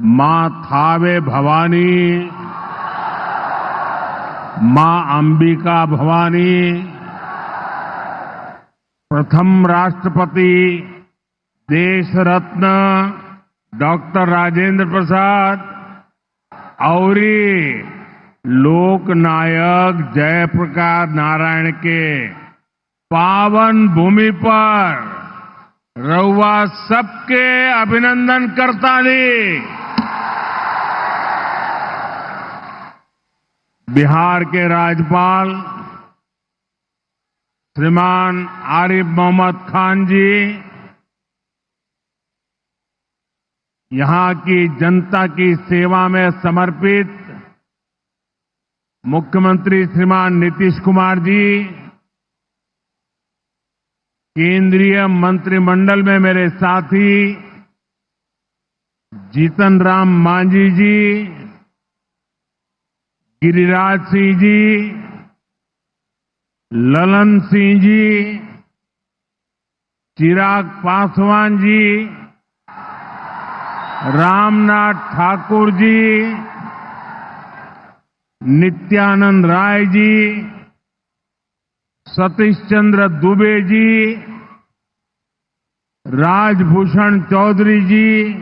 मां थावे भवानी, मां अंबिका भवानी, प्रथम राष्ट्रपति देश रत्न डॉक्टर राजेंद्र प्रसाद और लोक नायक जयप्रकाश नारायण के पावन भूमि पर रउआ सबके अभिनंदन करता ली। बिहार के राज्यपाल श्रीमान आरिफ मोहम्मद खान जी, यहां की जनता की सेवा में समर्पित मुख्यमंत्री श्रीमान नीतीश कुमार जी, केंद्रीय मंत्रिमंडल में मेरे साथी जीतन राम मांझी जी, गिरिराज सिंह जी, ललन सिंह जी, चिराग पासवान जी, रामनाथ ठाकुर जी, नित्यानंद राय जी, सतीश चंद्र दुबे जी, राजभूषण चौधरी जी,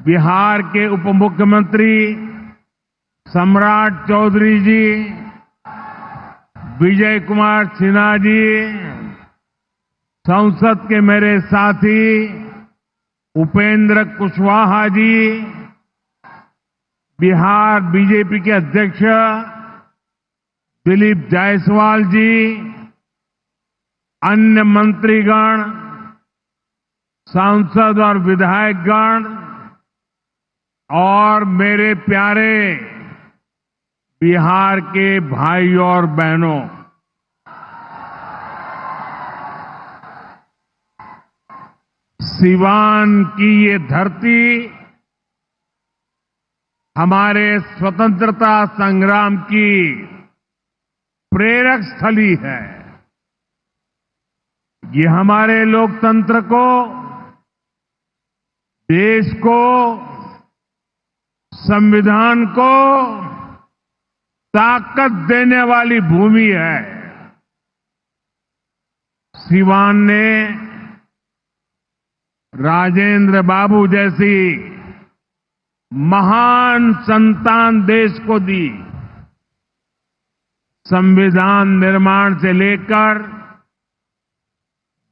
बिहार के उप मुख्यमंत्री सम्राट चौधरी जी, विजय कुमार सिन्हा जी, संसद के मेरे साथी उपेंद्र कुशवाहा जी, बिहार बीजेपी के अध्यक्ष दिलीप जायसवाल जी, अन्य मंत्रीगण, सांसद और विधायकगण और मेरे प्यारे बिहार के भाइयों और बहनों, सिवान की ये धरती हमारे स्वतंत्रता संग्राम की प्रेरक स्थली है। ये हमारे लोकतंत्र को, देश को, संविधान को ताकत देने वाली भूमि है। सिवान ने राजेंद्र बाबू जैसी महान संतान देश को दी। संविधान निर्माण से लेकर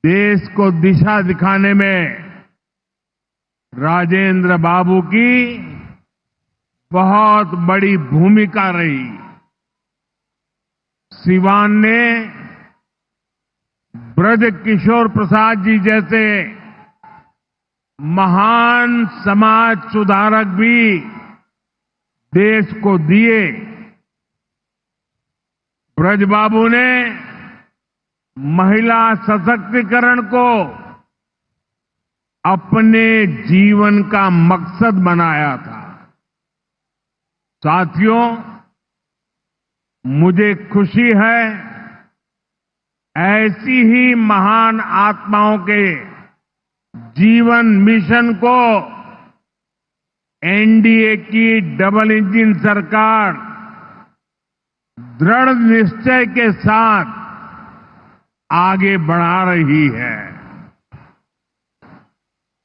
देश को दिशा दिखाने में राजेंद्र बाबू की बहुत बड़ी भूमिका रही। सिवान ने ब्रज किशोर प्रसाद जी जैसे महान समाज सुधारक भी देश को दिए। ब्रज बाबू ने महिला सशक्तिकरण को अपने जीवन का मकसद बनाया था। साथियों, मुझे खुशी है ऐसी ही महान आत्माओं के जीवन मिशन को एनडीए की डबल इंजन सरकार दृढ़ निश्चय के साथ आगे बढ़ा रही है।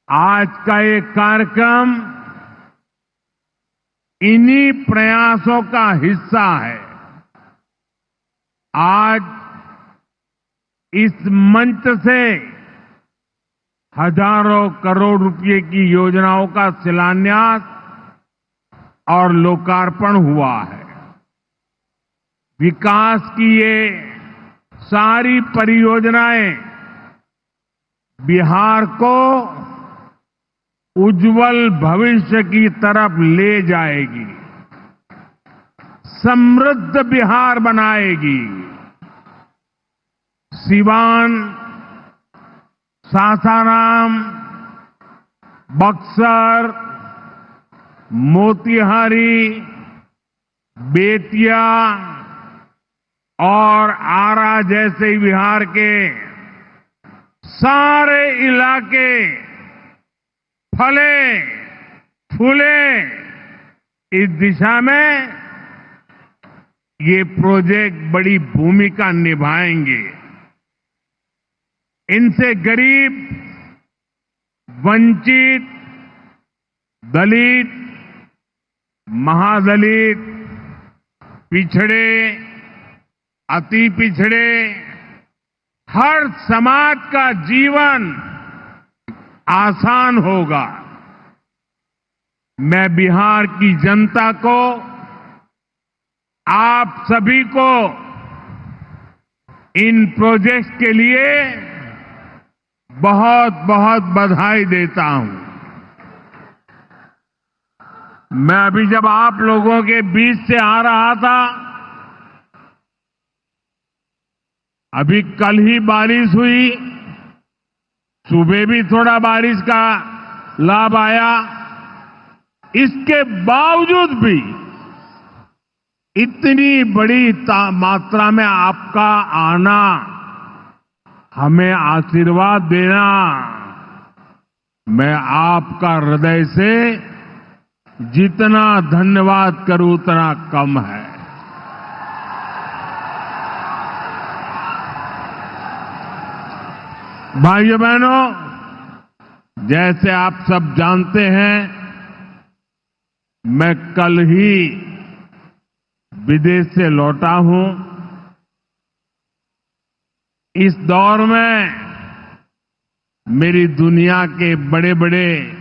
आज का ये कार्यक्रम इन्हीं प्रयासों का हिस्सा है। आज इस मंच से हजारों करोड़ रुपए की योजनाओं का शिलान्यास और लोकार्पण हुआ है। विकास की ये सारी परियोजनाएं बिहार को उज्जवल भविष्य की तरफ ले जाएगी, समृद्ध बिहार बनाएगी। सिवान, सासाराम, बक्सर, मोतिहारी, बेतिया और आरा जैसे बिहार के सारे इलाके फले, फूले, इस दिशा में ये प्रोजेक्ट बड़ी भूमिका निभाएंगे। इनसे गरीब, वंचित, दलित, महादलित, पिछड़े, अति पिछड़े, हर समाज का जीवन आसान होगा। मैं बिहार की जनता को, आप सभी को इन प्रोजेक्ट्स के लिए बहुत बहुत बधाई देता हूं। मैं अभी जब आप लोगों के बीच से आ रहा था, अभी कल ही बारिश हुई, सुबह भी थोड़ा बारिश का लाभ आया। इसके बावजूद भी इतनी बड़ी मात्रा में आपका आना, हमें आशीर्वाद देना, मैं आपका हृदय से जितना धन्यवाद करूं उतना कम है। भाइयों बहनों, जैसे आप सब जानते हैं, मैं कल ही विदेश से लौटा हूं। इस दौर में मेरी दुनिया के बड़े बड़े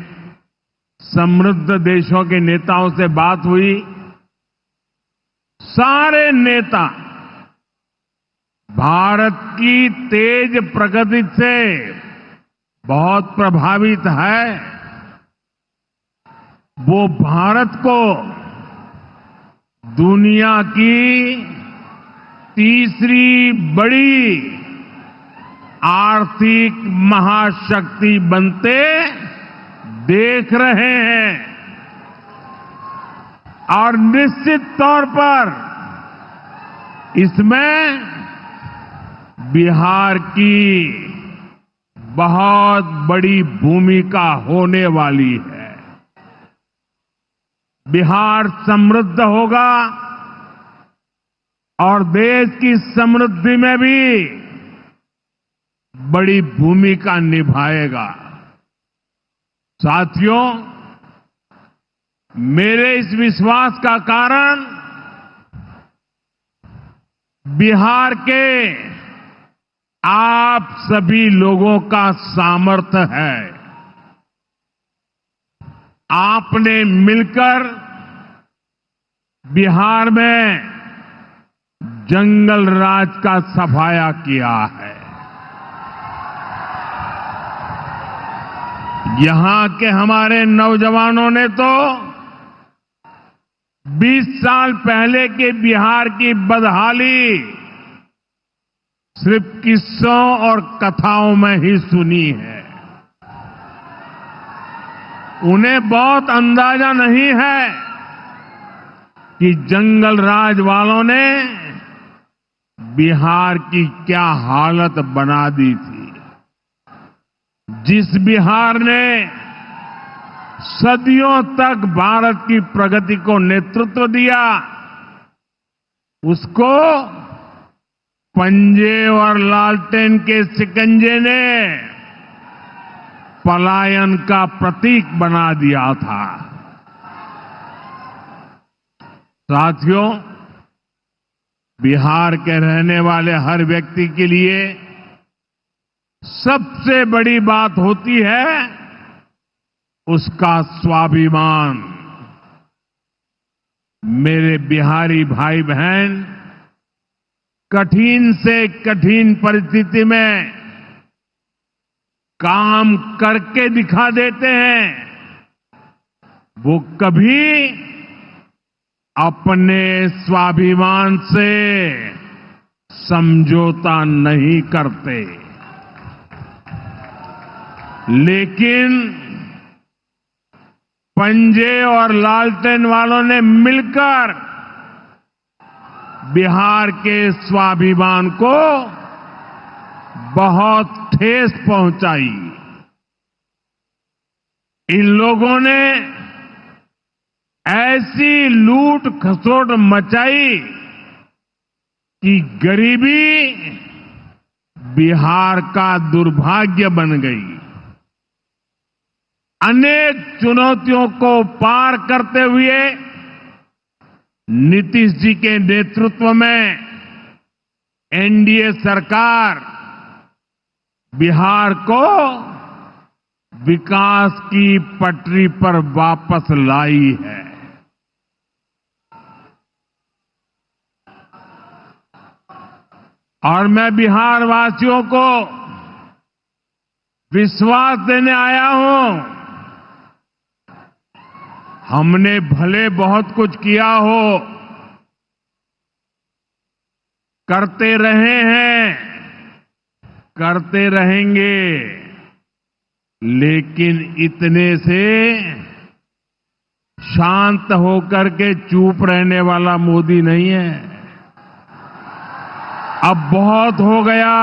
समृद्ध देशों के नेताओं से बात हुई। सारे नेता भारत की तेज प्रगति से बहुत प्रभावित है। वो भारत को दुनिया की तीसरी बड़ी आर्थिक महाशक्ति बनते देख रहे हैं और निश्चित तौर पर इसमें बिहार की बहुत बड़ी भूमिका होने वाली है। बिहार समृद्ध होगा और देश की समृद्धि में भी बड़ी भूमिका निभाएगा। साथियों, मेरे इस विश्वास का कारण बिहार के आप सभी लोगों का सामर्थ्य है। आपने मिलकर बिहार में जंगल राज का सफाया किया है। यहां के हमारे नौजवानों ने तो 20 साल पहले के बिहार की बदहाली सिर्फ किस्सों और कथाओं में ही सुनी है। उन्हें बहुत अंदाजा नहीं है कि जंगल राज वालों ने बिहार की क्या हालत बना दी थी। जिस बिहार ने सदियों तक भारत की प्रगति को नेतृत्व दिया, उसको पंजे और लालटेन के शिकंजे ने पलायन का प्रतीक बना दिया था। साथियों, बिहार के रहने वाले हर व्यक्ति के लिए सबसे बड़ी बात होती है उसका स्वाभिमान। मेरे बिहारी भाई बहन कठिन से कठिन परिस्थिति में काम करके दिखा देते हैं। वो कभी अपने स्वाभिमान से समझौता नहीं करते। लेकिन पंजे और लालटेन वालों ने मिलकर बिहार के स्वाभिमान को बहुत ठेस पहुंचाई। इन लोगों ने ऐसी लूट खसोट मचाई कि गरीबी बिहार का दुर्भाग्य बन गई। अनेक चुनौतियों को पार करते हुए नीतीश जी के नेतृत्व में एनडीए सरकार बिहार को विकास की पटरी पर वापस लाई है। और मैं बिहार वासियों को विश्वास देने आया हूं, हमने भले बहुत कुछ किया हो, करते रहे हैं, करते रहेंगे, लेकिन इतने से शांत होकर के चुप रहने वाला मोदी नहीं है। अब बहुत हो गया,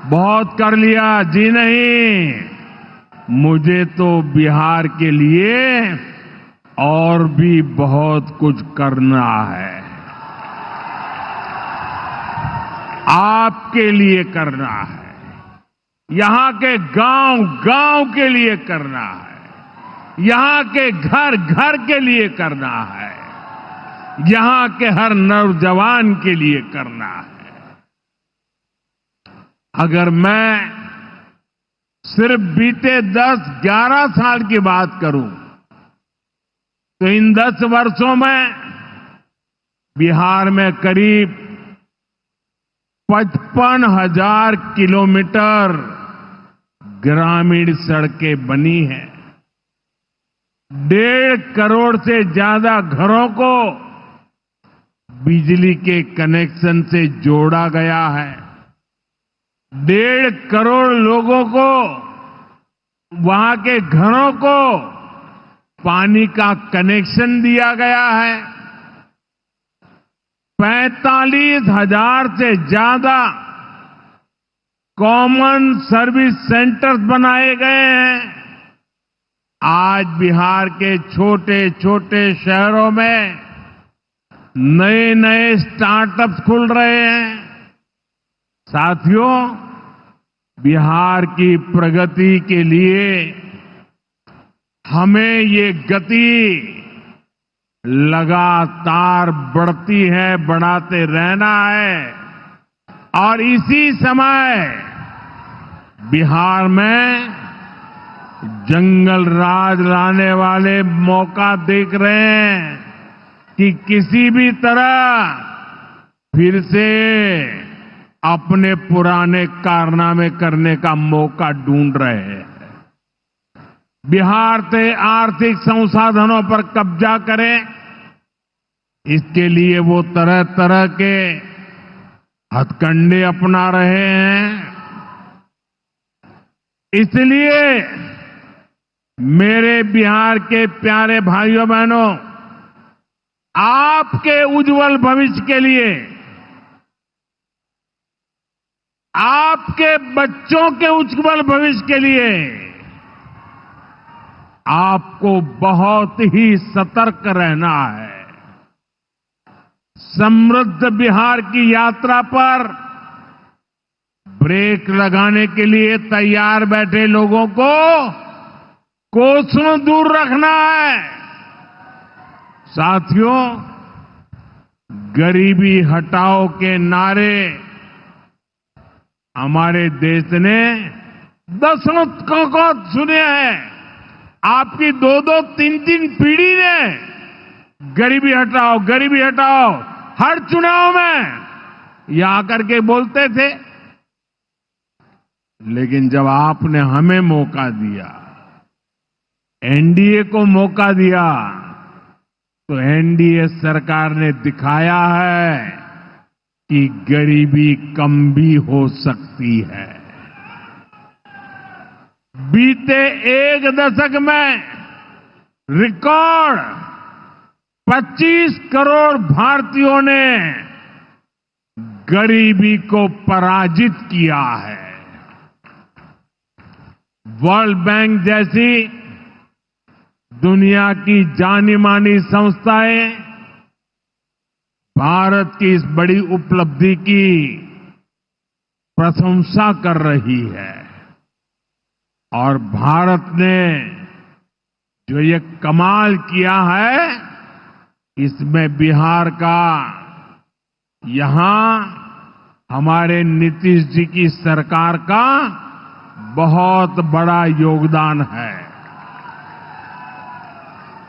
बहुत कर लिया जी नहीं, मुझे तो बिहार के लिए और भी बहुत कुछ करना है, आपके लिए करना है, यहां के गांव गांव के लिए करना है, यहां के घर घर के लिए करना है, यहां के हर नौजवान के लिए करना है। अगर मैं सिर्फ बीते 10-11 साल की बात करूं तो इन 10 वर्षों में बिहार में करीब 55,000 किलोमीटर ग्रामीण सड़कें बनी हैं। 1.5 करोड़ से ज्यादा घरों को बिजली के कनेक्शन से जोड़ा गया है। 1.5 करोड़ लोगों को, वहां के घरों को पानी का कनेक्शन दिया गया है। 45,000 से ज्यादा कॉमन सर्विस सेंटर्स बनाए गए हैं। आज बिहार के छोटे छोटे शहरों में नए नए स्टार्टअप्स खुल रहे हैं। साथियों, बिहार की प्रगति के लिए हमें ये गति लगातार बढ़ती है, बढ़ाते रहना है। और इसी समय बिहार में जंगल राज लाने वाले मौका देख रहे हैं कि किसी भी तरह फिर से अपने पुराने कारनामे करने का मौका ढूंढ रहे हैं। बिहार से आर्थिक संसाधनों पर कब्जा करें, इसके लिए वो तरह तरह के हथकंडे अपना रहे हैं। इसलिए मेरे बिहार के प्यारे भाइयों बहनों, आपके उज्जवल भविष्य के लिए, आपके बच्चों के उज्जवल भविष्य के लिए आपको बहुत ही सतर्क रहना है। समृद्ध बिहार की यात्रा पर ब्रेक लगाने के लिए तैयार बैठे लोगों को कोसों दूर रखना है। साथियों, गरीबी हटाओ के नारे हमारे देश ने दशकों को सुने हैं। आपकी 2-2, 3-3 पीढ़ी ने गरीबी हटाओ, गरीबी हटाओ हर चुनाव में ये आकर के बोलते थे। लेकिन जब आपने हमें मौका दिया, एनडीए को मौका दिया, तो एनडीए सरकार ने दिखाया है कि गरीबी कम भी हो सकती है। बीते एक दशक में रिकॉर्ड 25 करोड़ भारतीयों ने गरीबी को पराजित किया है। वर्ल्ड बैंक जैसी दुनिया की जानी मानी संस्थाएं भारत की इस बड़ी उपलब्धि की प्रशंसा कर रही है और भारत ने जो ये कमाल किया है इसमें बिहार का यहां हमारे नीतीश जी की सरकार का बहुत बड़ा योगदान है।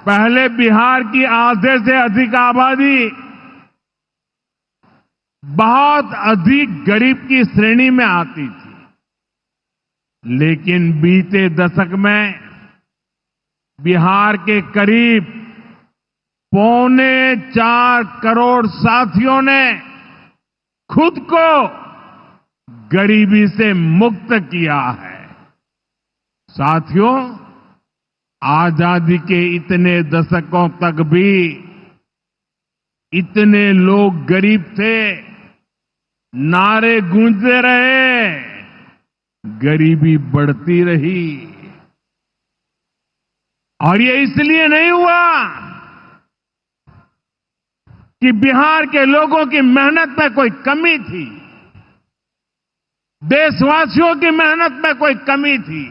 पहले बिहार की आधे से अधिक आबादी बहुत अधिक गरीब की श्रेणी में आती थी, लेकिन बीते दशक में बिहार के करीब 4.25 करोड़ साथियों ने खुद को गरीबी से मुक्त किया है। साथियों, आजादी के इतने दशकों तक भी इतने लोग गरीब थे, नारे गूंजते रहे, गरीबी बढ़ती रही। और ये इसलिए नहीं हुआ कि बिहार के लोगों की मेहनत में कोई कमी थी, देशवासियों की मेहनत में कोई कमी थी,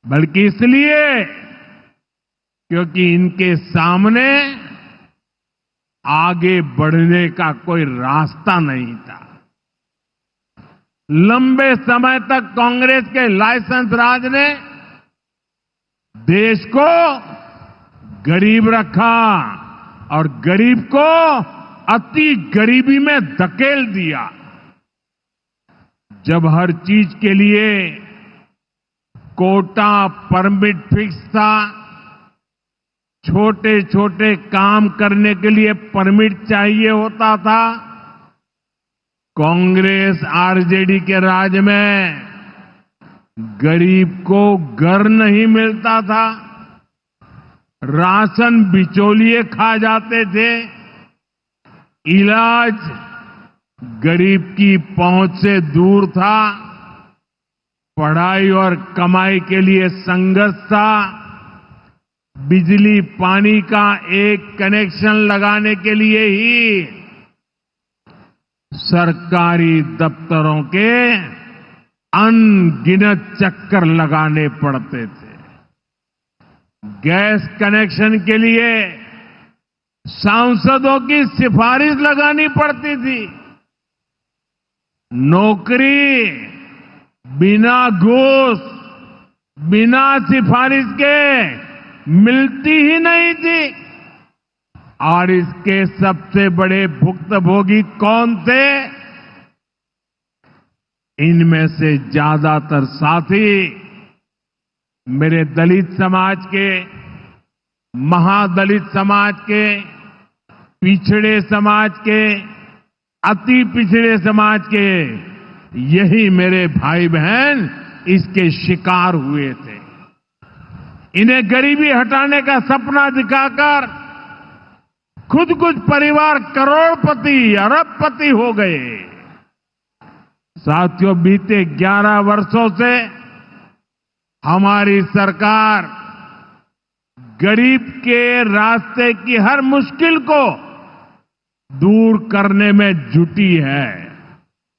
बल्कि इसलिए क्योंकि इनके सामने आगे बढ़ने का कोई रास्ता नहीं था। लंबे समय तक कांग्रेस के लाइसेंस राज ने देश को गरीब रखा और गरीब को अति गरीबी में धकेल दिया। जब हर चीज के लिए कोटा परमिट फिक्स था, छोटे छोटे काम करने के लिए परमिट चाहिए होता था, कांग्रेस आरजेडी के राज में गरीब को घर नहीं मिलता था, राशन बिचौलिए खा जाते थे, इलाज गरीब की पहुंच से दूर था, पढ़ाई और कमाई के लिए संघर्ष था, बिजली पानी का एक कनेक्शन लगाने के लिए ही सरकारी दफ्तरों के अनगिनत चक्कर लगाने पड़ते थे। गैस कनेक्शन के लिए सांसदों की सिफारिश लगानी पड़ती थी। नौकरी बिना घूस, बिना सिफारिश के मिलती ही नहीं थी। और इसके सबसे बड़े भुक्तभोगी कौन थे? इनमें से ज्यादातर साथी मेरे दलित समाज के, महादलित समाज के, पिछड़े समाज के, अति पिछड़े समाज के, यही मेरे भाई बहन इसके शिकार हुए थे। इन्हें गरीबी हटाने का सपना दिखाकर खुद कुछ परिवार करोड़पति, अरबपति हो गए। साथियों, बीते 11 वर्षों से हमारी सरकार गरीब के रास्ते की हर मुश्किल को दूर करने में जुटी है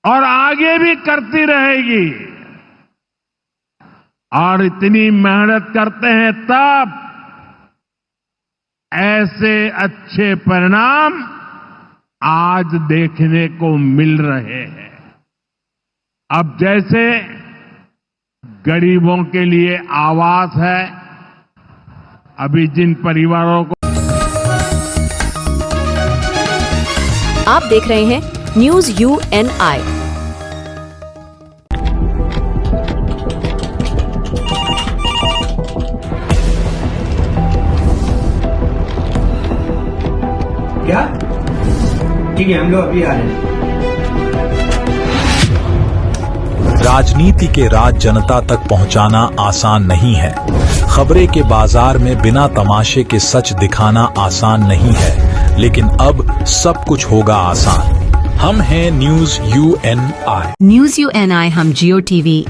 और आगे भी करती रहेगी। और इतनी मेहनत करते हैं तब ऐसे अच्छे परिणाम आज देखने को मिल रहे हैं। अब जैसे गरीबों के लिए आवास है, अभी जिन परिवारों को आप देख रहे हैं न्यूज UNI। क्या? ठीक है, हम लोग अभी आ रहे हैं। राजनीति के राज जनता तक पहुंचाना आसान नहीं है। खबरें के बाजार में बिना तमाशे के सच दिखाना आसान नहीं है, लेकिन अब सब कुछ होगा आसान। हम हैं न्यूज UNI। न्यूज UNI, हम जियो TV।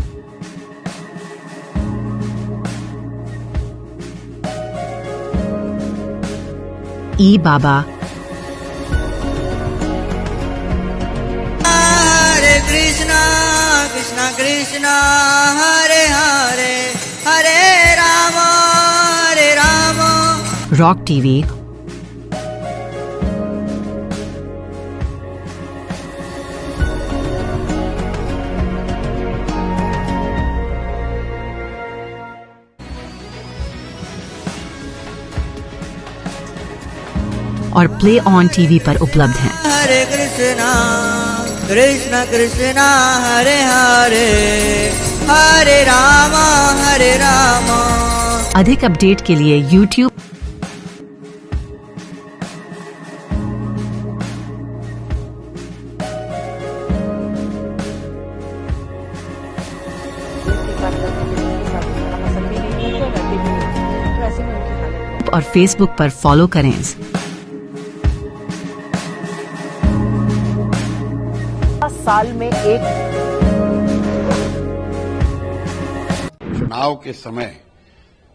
ई बाबा, हरे कृष्णा कृष्णा कृष्णा हरे हरे हरे राम रॉक टीवी, और प्ले ऑन टीवी पर उपलब्ध हैं। हरे कृष्णा कृष्णा कृष्णा हरे हरे हरे राम हरे राम। अधिक अपडेट के लिए YouTube और Facebook पर फॉलो करें। साल में एक चुनाव के समय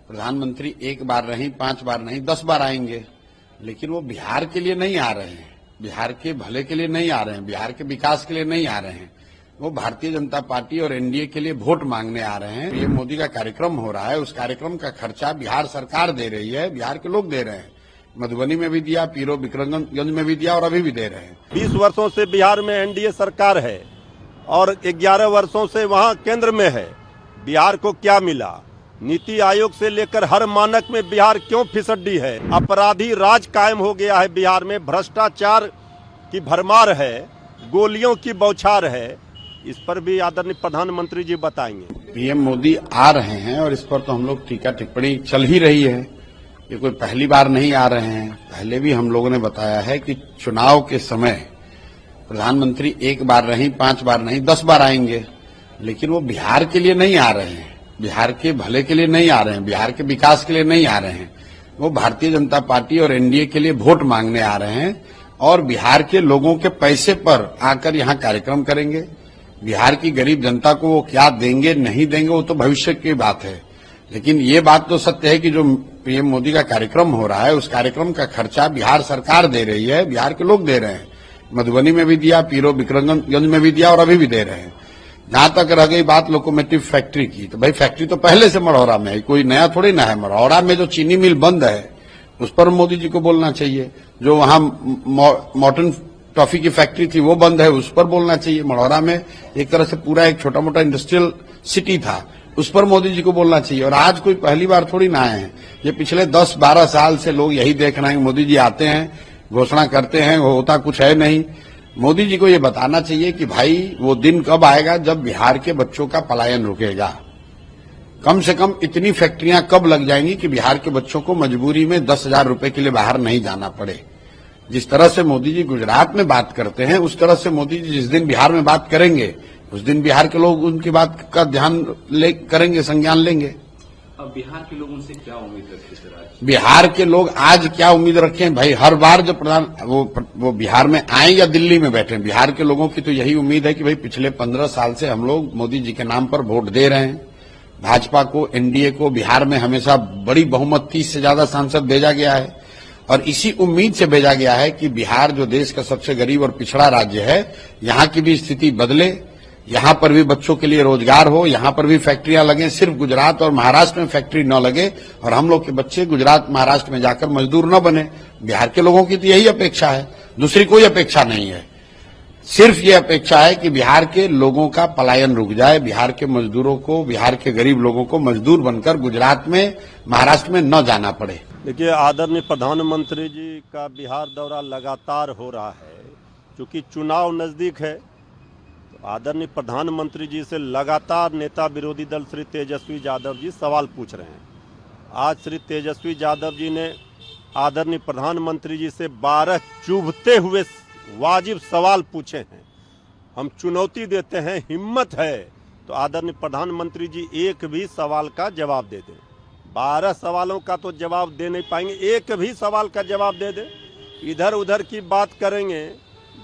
प्रधानमंत्री एक बार नहीं, 5 बार नहीं, 10 बार आएंगे, लेकिन वो बिहार के लिए नहीं आ रहे हैं, बिहार के भले के लिए नहीं आ रहे हैं, बिहार के विकास के लिए नहीं आ रहे हैं। वो भारतीय जनता पार्टी और एनडीए के लिए वोट मांगने आ रहे हैं। ये मोदी का कार्यक्रम हो रहा है, उस कार्यक्रम का खर्चा बिहार सरकार दे रही है, बिहार के लोग दे रहे हैं। मधुबनी में भी दिया, पीरो विक्रमगंज में भी दिया और अभी भी दे रहे हैं। 20 वर्षों से बिहार में एनडीए सरकार है और 11 वर्षों से वहां केंद्र में है। बिहार को क्या मिला? नीति आयोग से लेकर हर मानक में बिहार क्यों फिसड्डी है? अपराधी राज कायम हो गया है बिहार में, भ्रष्टाचार की भरमार है, गोलियों की बौछार है। इस पर भी आदरणीय प्रधानमंत्री जी बताएंगे। पीएम मोदी आ रहे हैं और इस पर तो हम लोग टीका टिप्पणी चल ही रही है। ये कोई पहली बार नहीं आ रहे हैं, पहले भी हम लोगों ने बताया है कि चुनाव के समय प्रधानमंत्री एक बार नहीं, 5 बार नहीं, 10 बार आएंगे, लेकिन वो बिहार के लिए नहीं आ रहे हैं, बिहार के भले के लिए नहीं आ रहे हैं, बिहार के विकास के लिए नहीं आ रहे हैं। वो भारतीय जनता पार्टी और एनडीए के लिए वोट मांगने आ रहे हैं और बिहार के लोगों के पैसे पर आकर यहाँ कार्यक्रम करेंगे। बिहार की गरीब जनता को वो क्या देंगे नहीं देंगे वो तो भविष्य की बात है, लेकिन ये बात तो सत्य है कि जो पीएम मोदी का कार्यक्रम हो रहा है, उस कार्यक्रम का खर्चा बिहार सरकार दे रही है, बिहार के लोग दे रहे हैं। मधुबनी में भी दिया, पीरो विक्रमगंज में भी दिया और अभी भी दे रहे हैं। जहां तक रह गई बात लोकोमोटिव फैक्ट्री की, तो भाई फैक्ट्री तो पहले से मढ़ौरा में है, कोई नया थोड़ी ना है। मढ़ौरा में जो चीनी मिल बंद है उस पर मोदी जी को बोलना चाहिए। जो वहां मॉर्टन टॉफी की फैक्ट्री थी वो बंद है, उस पर बोलना चाहिए। मढ़ौरा में एक तरह से पूरा एक छोटा मोटा इंडस्ट्रियल सिटी था, उस पर मोदी जी को बोलना चाहिए। और आज कोई पहली बार थोड़ी ना आए हैं, ये पिछले 10-12 साल से लोग यही देख रहे हैं। मोदी जी आते हैं, घोषणा करते हैं, वो होता कुछ है नहीं। मोदी जी को ये बताना चाहिए कि भाई वो दिन कब आएगा जब बिहार के बच्चों का पलायन रुकेगा। कम से कम इतनी फैक्ट्रियां कब लग जाएंगी कि बिहार के बच्चों को मजबूरी में 10,000 रुपए के लिए बाहर नहीं जाना पड़े। जिस तरह से मोदी जी गुजरात में बात करते हैं, उस तरह से मोदी जी जिस दिन बिहार में बात करेंगे उस दिन बिहार के लोग उनकी बात का ध्यान करेंगे, संज्ञान लेंगे। अब बिहार के लोग उनसे क्या उम्मीद रखते सर? बिहार के लोग आज क्या उम्मीद रखें भाई? हर बार जब वो बिहार में आए या दिल्ली में बैठे, बिहार के लोगों की तो यही उम्मीद है कि भाई पिछले 15 साल से हम लोग मोदी जी के नाम पर वोट दे रहे हैं। भाजपा को, एनडीए को बिहार में हमेशा बड़ी बहुमत 30 से ज्यादा सांसद भेजा गया है और इसी उम्मीद से भेजा गया है कि बिहार जो देश का सबसे गरीब और पिछड़ा राज्य है, यहाँ की भी स्थिति बदले, यहाँ पर भी बच्चों के लिए रोजगार हो, यहाँ पर भी फैक्ट्रियां लगे। सिर्फ गुजरात और महाराष्ट्र में फैक्ट्री न लगे और हम लोग के बच्चे गुजरात महाराष्ट्र में जाकर मजदूर न बने। बिहार के लोगों की तो यही अपेक्षा है, दूसरी कोई अपेक्षा नहीं है। सिर्फ ये अपेक्षा है कि बिहार के लोगों का पलायन रुक जाए, बिहार के मजदूरों को, बिहार के गरीब लोगों को मजदूर बनकर गुजरात में, महाराष्ट्र में न जाना पड़े। देखिए, आदरणीय प्रधानमंत्री जी का बिहार दौरा लगातार हो रहा है, क्योंकि चुनाव नजदीक है। तो आदरणीय प्रधानमंत्री जी से लगातार नेता विरोधी दल श्री तेजस्वी यादव जी सवाल पूछ रहे हैं। आज श्री तेजस्वी यादव जी ने आदरणीय प्रधानमंत्री जी से 12 चुभते हुए वाजिब सवाल पूछे हैं। हम चुनौती देते हैं, हिम्मत है तो आदरणीय प्रधानमंत्री जी एक भी सवाल का जवाब दे दें। 12 सवालों का तो जवाब दे नहीं पाएंगे, एक भी सवाल का जवाब दे दें। इधर उधर की बात करेंगे,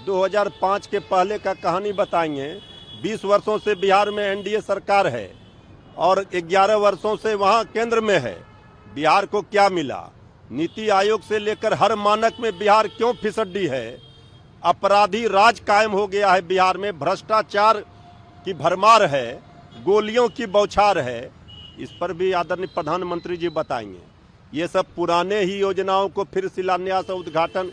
2005 के पहले का कहानी बताएंगे। 20 वर्षों से बिहार में एनडीए सरकार है और 11 वर्षों से वहां केंद्र में है। बिहार को क्या मिला? नीति आयोग से लेकर हर मानक में बिहार क्यों फिसड्डी है? अपराधी राज कायम हो गया है बिहार में, भ्रष्टाचार की भरमार है, गोलियों की बौछार है। इस पर भी आदरणीय प्रधानमंत्री जी बताएंगे। ये सब पुराने ही योजनाओं को फिर शिलान्यास और उद्घाटन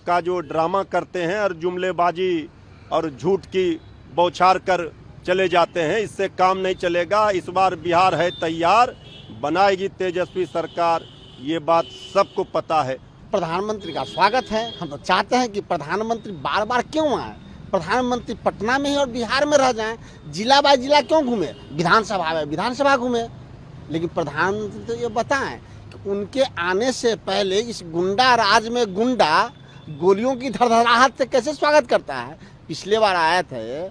का जो ड्रामा करते हैं और जुमलेबाजी और झूठ की बौछार कर चले जाते हैं, इससे काम नहीं चलेगा। इस बार बिहार है तैयार, बनाएगी तेजस्वी सरकार, ये बात सबको पता है। प्रधानमंत्री का स्वागत है। हम तो चाहते हैं कि प्रधानमंत्री बार बार क्यों आए, प्रधानमंत्री पटना में ही और बिहार में रह जाएं, जिला बाय जिला क्यों घूमे, विधानसभा में विधानसभा घूमे। लेकिन प्रधानमंत्री तो ये बताएं कि उनके आने से पहले इस गुंडा राज में गुंडा गोलियों की धड़धड़ाहट से कैसे स्वागत करता है। पिछले बार आए थे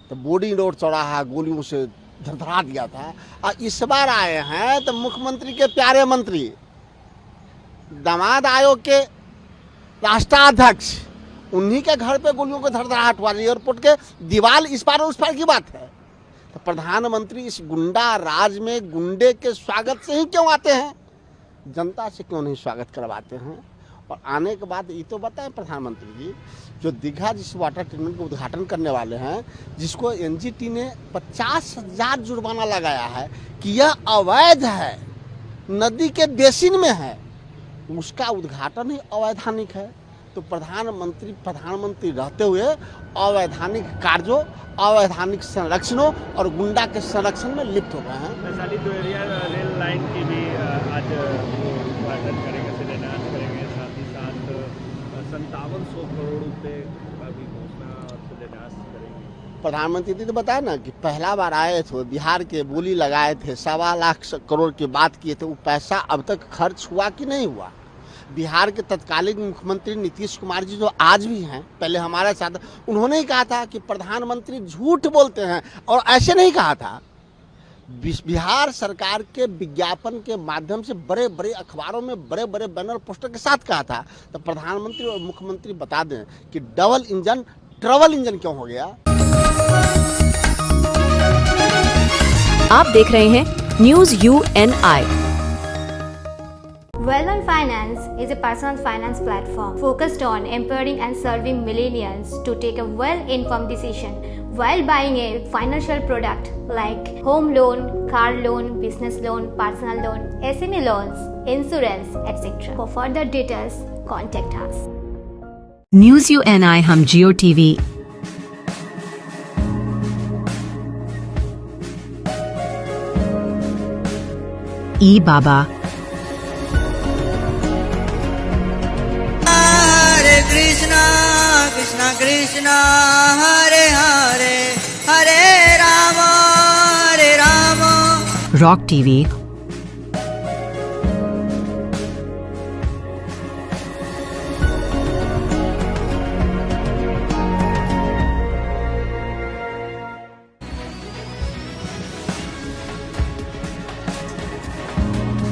तो बोर्डिंग रोड चौराहा गोलियों से धड़धड़ा दिया था, और इस बार आए हैं तो मुख्यमंत्री के प्यारे मंत्री, दामाद आयोग के राष्ट्राध्यक्ष, उन्हीं के घर पे गोलियों को धड़धड़ाहट हुआ। एयरपोर्ट के दीवार इस पार उस पार की बात है। तो प्रधानमंत्री इस गुंडा राज में गुंडे के स्वागत से ही क्यों आते हैं, जनता से क्यों नहीं स्वागत करवाते हैं? और आने के बाद ये तो बताएं प्रधानमंत्री जी, जो दीघा जिस वाटर ट्रीटमेंट का उद्घाटन करने वाले हैं, जिसको एनजीटी ने 50,000 जुर्माना लगाया है कि यह अवैध है, नदी के बेसिन में है, उसका उद्घाटन ही अवैधानिक है। तो प्रधानमंत्री रहते हुए अवैधानिक कार्यों, अवैधानिक संरक्षणों और गुंडा के संरक्षण में लिप्त हो गए हैं। वैशाली दोहरिया रेल लाइन की भी आज उद्घाटन करेंगे, शिलान्यास करेंगे, साथ ही साथ 5700 करोड़ रुपए का भी घोषणा और शिलान्यास करेंगे। प्रधानमंत्री ने तो बताया ना कि पहला बार आए थे, बिहार के बोली लगाए थे, 1.25 लाख करोड़ की बात किए थे। वो पैसा अब तक खर्च हुआ कि नहीं हुआ? बिहार के तत्कालीन मुख्यमंत्री नीतीश कुमार जी जो आज भी हैं, पहले हमारे साथ, उन्होंने ही कहा था कि प्रधानमंत्री झूठ बोलते हैं, और ऐसे नहीं कहा था। बिहार सरकार के विज्ञापन के माध्यम से बड़े बड़े अखबारों में बड़े बड़े बैनर पोस्टर के साथ कहा था। तो प्रधानमंत्री और मुख्यमंत्री बता दें कि डबल इंजन ट्रबल इंजन क्यों हो गया। आप देख रहे हैं news UNI। Wellman Finance is a personal finance platform focused on empowering and serving millennials to take a well-informed decision while buying a financial product like home loan, car loan, business loan, personal loan, SME loans, insurance, etc. For further details, contact us. News UNI हम जियो TV, ई बाबा, Krishna Krishna Krishna Hare Hare Hare Ram rock TV,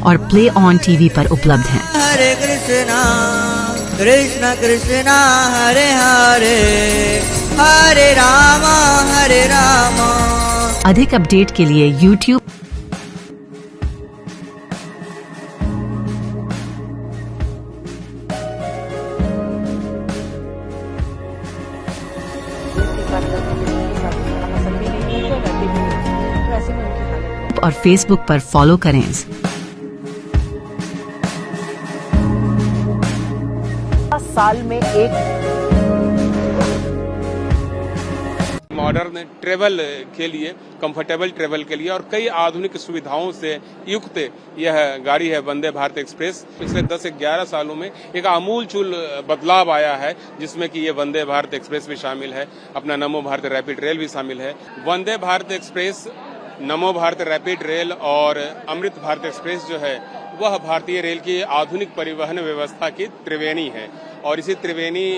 और play on TV पर उपलब्ध हैं। हरे कृष्णा कृष्णा कृष्णा हरे हरे हरे राम हरे राम। अधिक update के लिए YouTube और Facebook पर फॉलो करें। साल में एक मॉडर्न ट्रेवल के लिए, कंफर्टेबल ट्रेवल के लिए और कई आधुनिक सुविधाओं से युक्त यह गाड़ी है वंदे भारत एक्सप्रेस। पिछले 10-11 सालों में एक आमूलचूल बदलाव आया है, जिसमें कि ये वंदे भारत एक्सप्रेस भी शामिल है, अपना नमो भारत रैपिड रेल भी शामिल है। वंदे भारत एक्सप्रेस, नमो भारत रैपिड रेल और अमृत भारत एक्सप्रेस जो है वह भारतीय रेल की आधुनिक परिवहन व्यवस्था की त्रिवेणी है, और इसी त्रिवेणी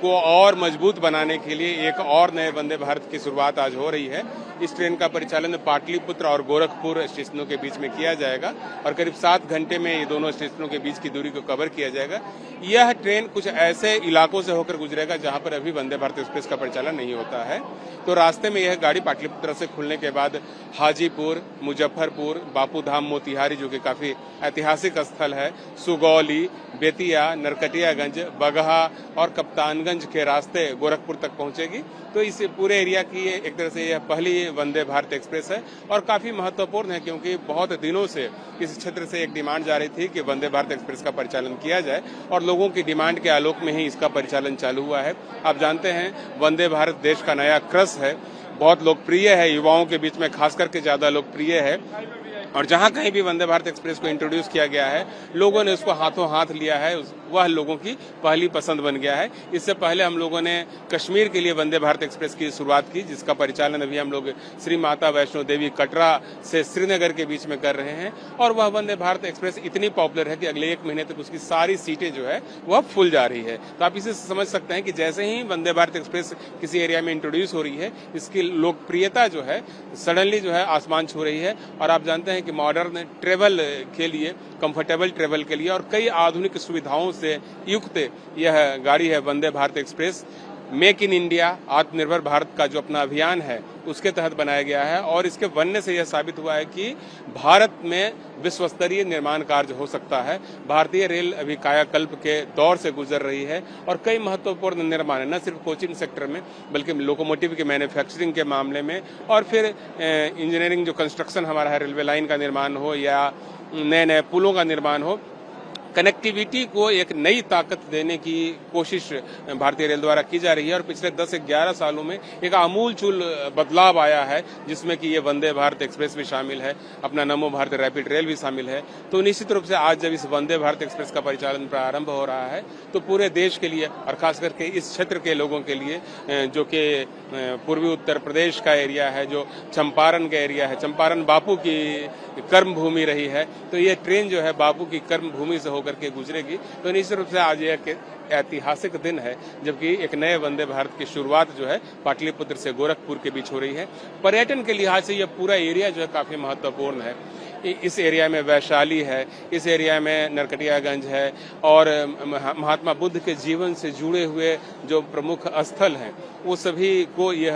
को और मजबूत बनाने के लिए एक और नए वंदे भारत की शुरुआत आज हो रही है। इस ट्रेन का परिचालन पाटलिपुत्र और गोरखपुर स्टेशनों के बीच में किया जाएगा और करीब 7 घंटे में ये दोनों स्टेशनों के बीच की दूरी को कवर किया जाएगा। यह ट्रेन कुछ ऐसे इलाकों से होकर गुजरेगा जहां पर अभी वंदे भारत एक्सप्रेस का परिचालन नहीं होता है। तो रास्ते में यह गाड़ी पाटलिपुत्र से खुलने के बाद हाजीपुर, मुजफ्फरपुर, बापूधाम, मोतिहारी जो कि काफी ऐतिहासिक स्थल है, सुगौली, बेतिया, नरकटियागंज, बगहा और कप्तानगंज के रास्ते गोरखपुर तक पहुंचेगी। तो इस पूरे एरिया की एक तरह से यह पहली वंदे भारत एक्सप्रेस है और काफी महत्वपूर्ण है क्योंकि बहुत दिनों से इस क्षेत्र से एक डिमांड जा रही थी कि वंदे भारत एक्सप्रेस का परिचालन किया जाए और लोगों की डिमांड के आलोक में ही इसका परिचालन चालू हुआ है। आप जानते हैं वंदे भारत देश का नया क्रश है, बहुत लोकप्रिय है, युवाओं के बीच में खास करके ज्यादा लोकप्रिय है और जहां कहीं भी वंदे भारत एक्सप्रेस को इंट्रोड्यूस किया गया है लोगों ने उसको हाथों हाथ लिया है, वह लोगों की पहली पसंद बन गया है। इससे पहले हम लोगों ने कश्मीर के लिए वंदे भारत एक्सप्रेस की शुरुआत की जिसका परिचालन अभी हम लोग श्री माता वैष्णो देवी कटरा से श्रीनगर के बीच में कर रहे हैं और वह वंदे भारत एक्सप्रेस इतनी पॉपुलर है कि अगले 1 महीने तक उसकी सारी सीटें जो है वह फुल जा रही है। तो आप इसे समझ सकते हैं कि जैसे ही वंदे भारत एक्सप्रेस किसी एरिया में इंट्रोड्यूस हो रही है इसकी लोकप्रियता जो है सडनली जो है आसमान छू रही है और आप जानते हैं कि मॉडर्न ट्रेवल के लिए, कंफर्टेबल ट्रेवल के लिए और कई आधुनिक सुविधाओं से युक्त यह गाड़ी है Vande Bharat Express. Make in India, आत्मनिर्भर भारत का जो अपना अभियान है उसके तहत बनाया गया है और इसके बनने से यह साबित हुआ है कि भारत में विश्व स्तरीय निर्माण कार्य हो सकता है। भारतीय रेल अभी कायाकल्प के दौर से गुजर रही है और कई महत्वपूर्ण निर्माण है, न सिर्फ कोचिंग सेक्टर में बल्कि लोकोमोटिव के मैन्युफैक्चरिंग के मामले में और फिर इंजीनियरिंग जो कंस्ट्रक्शन हमारा है, रेलवे लाइन का निर्माण हो या नए नए पुलों का निर्माण हो, कनेक्टिविटी को एक नई ताकत देने की कोशिश भारतीय रेल द्वारा की जा रही है और पिछले 10 से 11 सालों में एक आमूलचूल बदलाव आया है जिसमें कि ये वंदे भारत एक्सप्रेस भी शामिल है, अपना नमो भारत रैपिड रेल भी शामिल है। तो निश्चित रूप से आज जब इस वंदे भारत एक्सप्रेस का परिचालन प्रारंभ हो रहा है तो पूरे देश के लिए और खास करके इस क्षेत्र के लोगों के लिए जो कि पूर्वी उत्तर प्रदेश का एरिया है, जो चंपारण का एरिया है, चंपारण बापू की कर्म भूमि रही है, तो ये ट्रेन जो है बापू की कर्म भूमि से होकर के गुजरेगी। तो निश्चित रूप से आज एक ऐतिहासिक दिन है जबकि एक नए वंदे भारत की शुरुआत जो है पाटलिपुत्र से गोरखपुर के बीच हो रही है। पर्यटन के लिहाज से यह पूरा एरिया जो है काफी महत्वपूर्ण है। इस एरिया में वैशाली है, इस एरिया में नरकटियागंज है और महात्मा बुद्ध के जीवन से जुड़े हुए जो प्रमुख स्थल हैं वो सभी को यह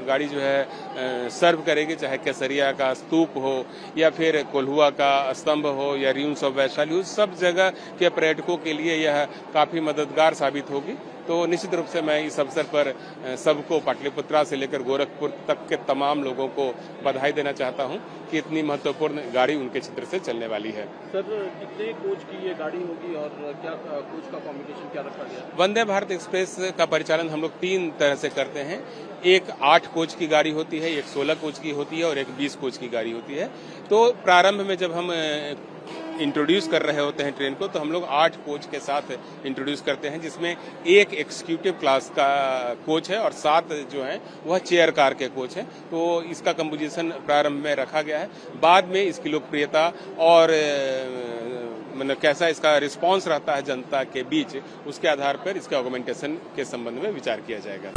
गाड़ी जो है सर्व करेगी, चाहे केसरिया का स्तूप हो या फिर कोल्हुआ का स्तंभ हो या रियून्स ऑफ वैशाली हो, सब जगह के पर्यटकों के लिए यह काफी मददगार साबित होगी। तो निश्चित रूप से मैं इस अवसर पर सबको पाटलिपुत्रा से लेकर गोरखपुर तक के तमाम लोगों को बधाई देना चाहता हूं कि इतनी महत्वपूर्ण गाड़ी उनके क्षेत्र से चलने वाली है। सर, कितने कोच की ये गाड़ी होगी और क्या कोच का कॉम्बिनेशन क्या रखा गया? वंदे भारत एक्सप्रेस का परिचालन हम लोग 3 तरह से करते हैं। एक 8 कोच की गाड़ी होती है, एक 16 कोच की होती है और एक 20 कोच की गाड़ी होती है। तो प्रारंभ में जब हम इंट्रोड्यूस कर रहे होते हैं ट्रेन को तो हम लोग 8 कोच के साथ इंट्रोड्यूस करते हैं जिसमें एक एग्जीक्यूटिव क्लास का कोच है और 7 जो है वह चेयर कार के कोच हैं। तो इसका कंपोजिशन प्रारंभ में रखा गया है। बाद में इसकी लोकप्रियता और मतलब कैसा इसका रिस्पांस रहता है जनता के बीच, उसके आधार पर इसके ऑगमेंटेशन के संबंध में विचार किया जाएगा।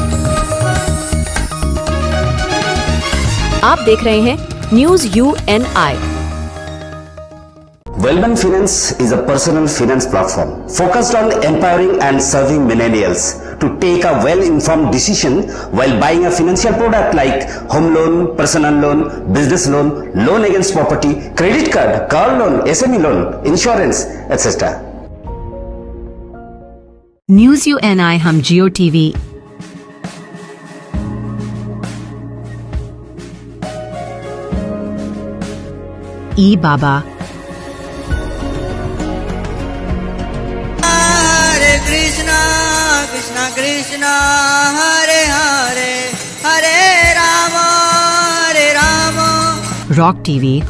आप देख रहे हैं news UNI। Wellman Finance is a personal finance platform focused on empowering and serving millennials to take a well-informed decision while buying a financial product like home loan, personal loan, business loan, loan against property, credit card, car loan, SME loan, insurance, etc. News UNI हम जियो TV, बाबा, Krishna Krishna Hare Hare Hare Ram rock TV,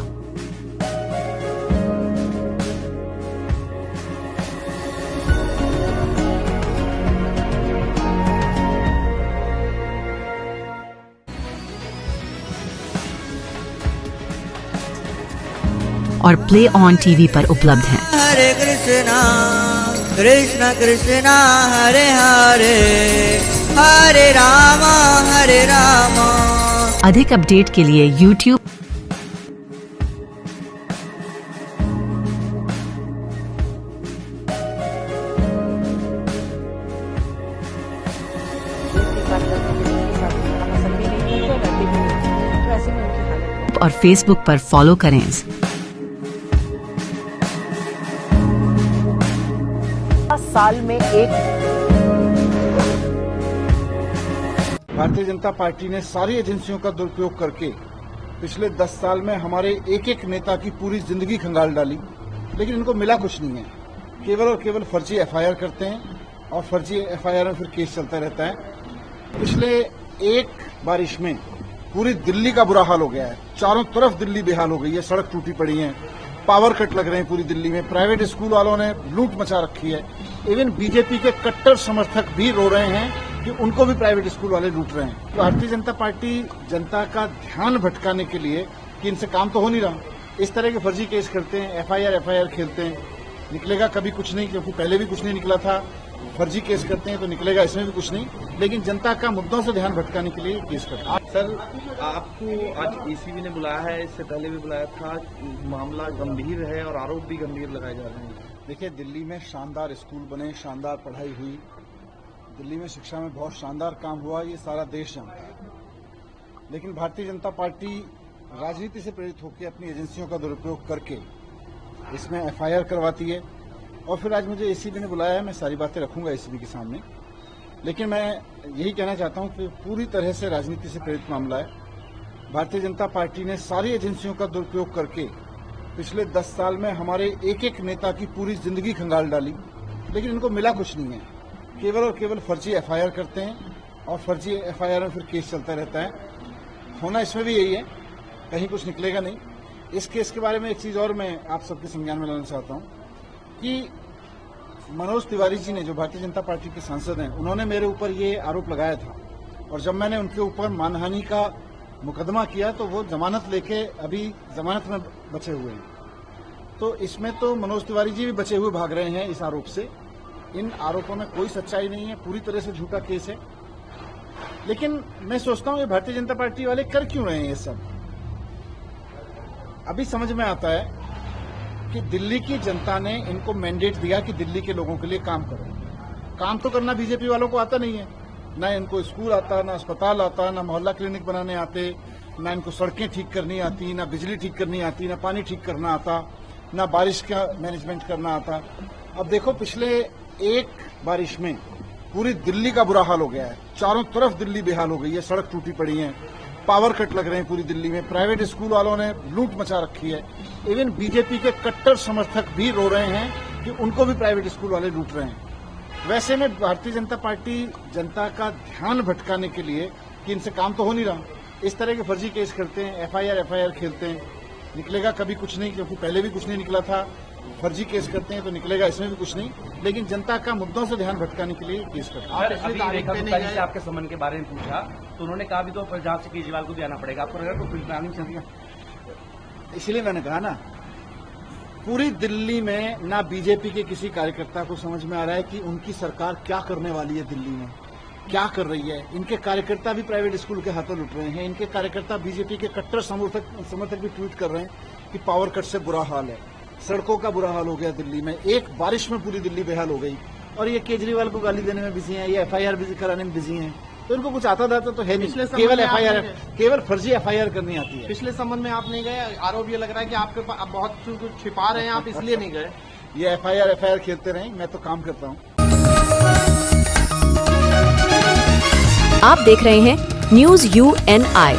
और play on TV पर उपलब्ध हैं। हरे कृष्णा कृष्णा कृष्णा हरे हरे हरे राम अधिक update के लिए YouTube और Facebook पर फॉलो करें। साल में एक भारतीय जनता पार्टी ने सारी एजेंसियों का दुरुपयोग करके पिछले 10 साल में हमारे एक एक नेता की पूरी जिंदगी खंगाल डाली, लेकिन इनको मिला कुछ नहीं है। केवल और केवल फर्जी एफआईआर करते हैं और फर्जी एफआईआर में फिर केस चलता रहता है। पिछले एक बारिश में पूरी दिल्ली का बुरा हाल हो गया है। चारों तरफ दिल्ली बेहाल हो गई है, सड़क टूटी पड़ी है, पावर कट लग रहे हैं पूरी दिल्ली में, प्राइवेट स्कूल वालों ने लूट मचा रखी है। इवन बीजेपी के कट्टर समर्थक भी रो रहे हैं कि उनको भी प्राइवेट स्कूल वाले लूट रहे हैं। भारतीय जनता पार्टी जनता का ध्यान भटकाने के लिए कि इनसे काम तो हो नहीं रहा, इस तरह के फर्जी केस करते हैं, एफआईआर खेलते हैं। निकलेगा कभी कुछ नहीं, क्योंकि पहले भी कुछ नहीं निकला था। फर्जी केस करते हैं तो निकलेगा इसमें भी कुछ नहीं, लेकिन जनता का मुद्दों से ध्यान भटकाने के लिए केस करते हैं। सर, आपको आज एसीबी ने बुलाया है, इससे पहले भी बुलाया था। मामला गंभीर है और आरोप भी गंभीर लगाए जा रहे हैं। देखिए, दिल्ली में शानदार स्कूल बने, शानदार पढ़ाई हुई, दिल्ली में शिक्षा में बहुत शानदार काम हुआ, ये सारा देश जानता है। लेकिन भारतीय जनता पार्टी राजनीति से प्रेरित होकर अपनी एजेंसियों का दुरुपयोग करके इसमें एफआईआर करवाती है। और फिर आज मुझे एसीबी ने बुलाया है, मैं सारी बातें रखूंगा एसीबी के सामने। लेकिन मैं यही कहना चाहता हूं कि पूरी तरह से राजनीति से प्रेरित मामला है। भारतीय जनता पार्टी ने सारी एजेंसियों का दुरुपयोग करके पिछले 10 साल में हमारे एक एक नेता की पूरी जिंदगी खंगाल डाली, लेकिन इनको मिला कुछ नहीं है। केवल और केवल फर्जी एफआईआर करते हैं और फर्जी एफआईआर में फिर केस चलता रहता है। होना इसमें भी यही है, कहीं कुछ निकलेगा नहीं। इस केस के बारे में एक चीज और मैं आप सबके संज्ञान में लाना चाहता हूं कि मनोज तिवारी जी ने, जो भारतीय जनता पार्टी के सांसद हैं, उन्होंने मेरे ऊपर ये आरोप लगाया था, और जब मैंने उनके ऊपर मानहानि का मुकदमा किया तो वो जमानत लेके अभी जमानत में बचे हुए हैं। तो इसमें तो मनोज तिवारी जी भी बचे हुए भाग रहे हैं इस आरोप से। इन आरोपों में कोई सच्चाई नहीं है, पूरी तरह से झूठा केस है। लेकिन मैं सोचता हूं ये भारतीय जनता पार्टी वाले कर क्यों रहे हैं ये सब। अभी समझ में आता है कि दिल्ली की जनता ने इनको मैंडेट दिया कि दिल्ली के लोगों के लिए काम करो। काम तो करना बीजेपी वालों को आता नहीं है, ना इनको स्कूल आता, ना अस्पताल आता, ना मोहल्ला क्लिनिक बनाने आते, ना इनको सड़कें ठीक करनी आती, ना बिजली ठीक करनी आती, ना पानी ठीक करना आता, ना बारिश का मैनेजमेंट करना आता। अब देखो, पिछले एक बारिश में पूरी दिल्ली का बुरा हाल हो गया है। चारों तरफ दिल्ली बेहाल हो गई है, सड़क टूटी पड़ी है, पावर कट लग रहे हैं पूरी दिल्ली में, प्राइवेट स्कूल वालों ने लूट मचा रखी है। इवन बीजेपी के कट्टर समर्थक भी रो रहे हैं कि उनको भी प्राइवेट स्कूल वाले लूट रहे हैं। वैसे में भारतीय जनता पार्टी जनता का ध्यान भटकाने के लिए कि इनसे काम तो हो नहीं रहा, इस तरह के फर्जी केस करते हैं, एफआईआर खेलते हैं। निकलेगा कभी कुछ नहीं, क्योंकि पहले भी कुछ नहीं निकला था। फर्जी केस करते हैं तो निकलेगा इसमें भी कुछ नहीं, लेकिन जनता का मुद्दों से ध्यान भटकाने के लिए केस करते हैं। आपके संबंध के बारे में पूछा तो उन्होंने कहा भी तो पंजाब से केजरीवाल को भी आना पड़ेगा, आपको लगा कोई प्लानिंग चल रही है? इसलिए मैंने कहा ना, पूरी दिल्ली में ना बीजेपी के किसी कार्यकर्ता को समझ में आ रहा है कि उनकी सरकार क्या करने वाली है, दिल्ली में क्या कर रही है। इनके कार्यकर्ता भी प्राइवेट स्कूल के हाथों लुट रहे हैं। इनके कार्यकर्ता बीजेपी के कट्टर समर्थक भी ट्वीट कर रहे हैं कि पावर कट से बुरा हाल है, सड़कों का बुरा हाल हो गया दिल्ली में। एक बारिश में पूरी दिल्ली बेहाल हो गई, और ये केजरीवाल को गाली देने में बिजी हैं, ये एफआईआर कराने में बिजी हैं। तो इनको कुछ आता दाता तो है नहीं, केवल एफआईआर, केवल फर्जी एफआईआर करनी आती है। पिछले संबंध में आप नहीं गए, आरोप ये लग रहा है कि आपके पास बहुत कुछ छिपा रहे हैं, आप इसलिए नहीं गए। ये एफआईआर खेलते रहे, मैं तो काम करता हूँ। आप देख रहे हैं न्यूज UNI।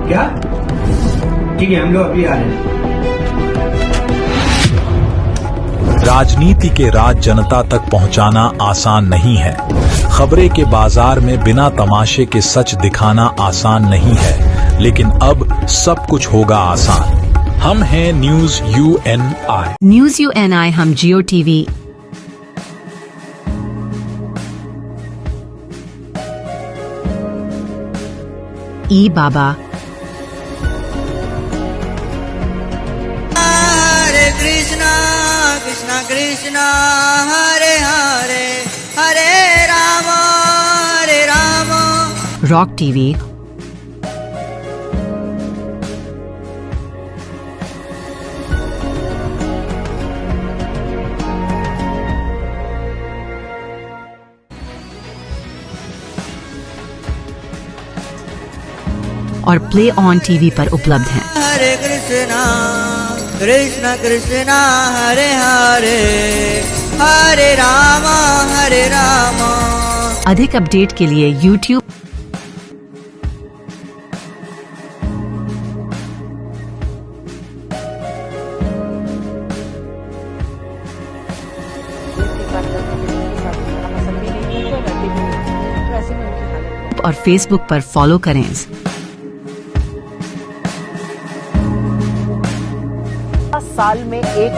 क्या? ठीक है, हम लोग अभी आ रहे हैं। राजनीति के राज जनता तक पहुंचाना आसान नहीं है। खबरें के बाजार में बिना तमाशे के सच दिखाना आसान नहीं है, लेकिन अब सब कुछ होगा आसान। हम हैं न्यूज UNI। न्यूज UNI हम जियो TV, ई बाबा, हरे कृष्ण हरे हरे हरे राम रॉक टीवी और प्ले ऑन टीवी पर उपलब्ध हैं। हरे कृष्ण कृष्ण कृष्ण हरे हरे हरे राम अधिक अपडेट के लिए YouTube और Facebook पर फॉलो करें। साल में एक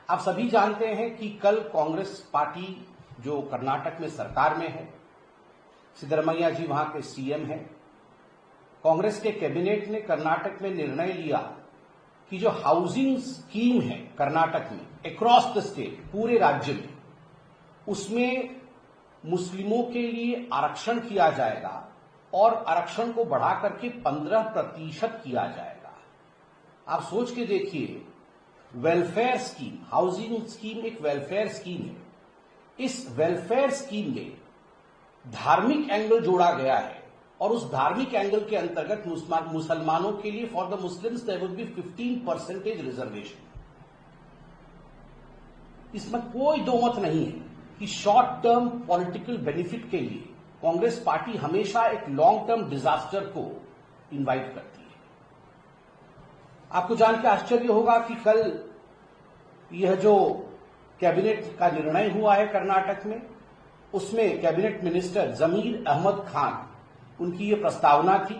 आप सभी जानते हैं कि कल कांग्रेस पार्टी जो कर्नाटक में सरकार में है, सिद्धरमैया जी वहां के सीएम हैं, कांग्रेस के कैबिनेट ने कर्नाटक में निर्णय लिया कि जो हाउसिंग स्कीम है कर्नाटक में अक्रॉस द स्टेट पूरे राज्य में, उसमें मुस्लिमों के लिए आरक्षण किया जाएगा और आरक्षण को बढ़ा करके 15% किया जाएगा। आप सोच के देखिए, वेलफेयर स्कीम, हाउसिंग स्कीम एक वेलफेयर स्कीम है। इस वेलफेयर स्कीम में धार्मिक एंगल जोड़ा गया है और उस धार्मिक एंगल के अंतर्गत मुसलमानों के लिए for the Muslims there would be 15% reservation. इसमें कोई दो मत नहीं है कि शॉर्ट टर्म पॉलिटिकल बेनिफिट के लिए कांग्रेस पार्टी हमेशा एक लॉन्ग टर्म डिजास्टर को इनवाइट करती है। आपको जान के आश्चर्य होगा कि कल यह जो कैबिनेट का निर्णय हुआ है कर्नाटक में, उसमें कैबिनेट मिनिस्टर जमीर अहमद खान, उनकी यह प्रस्तावना थी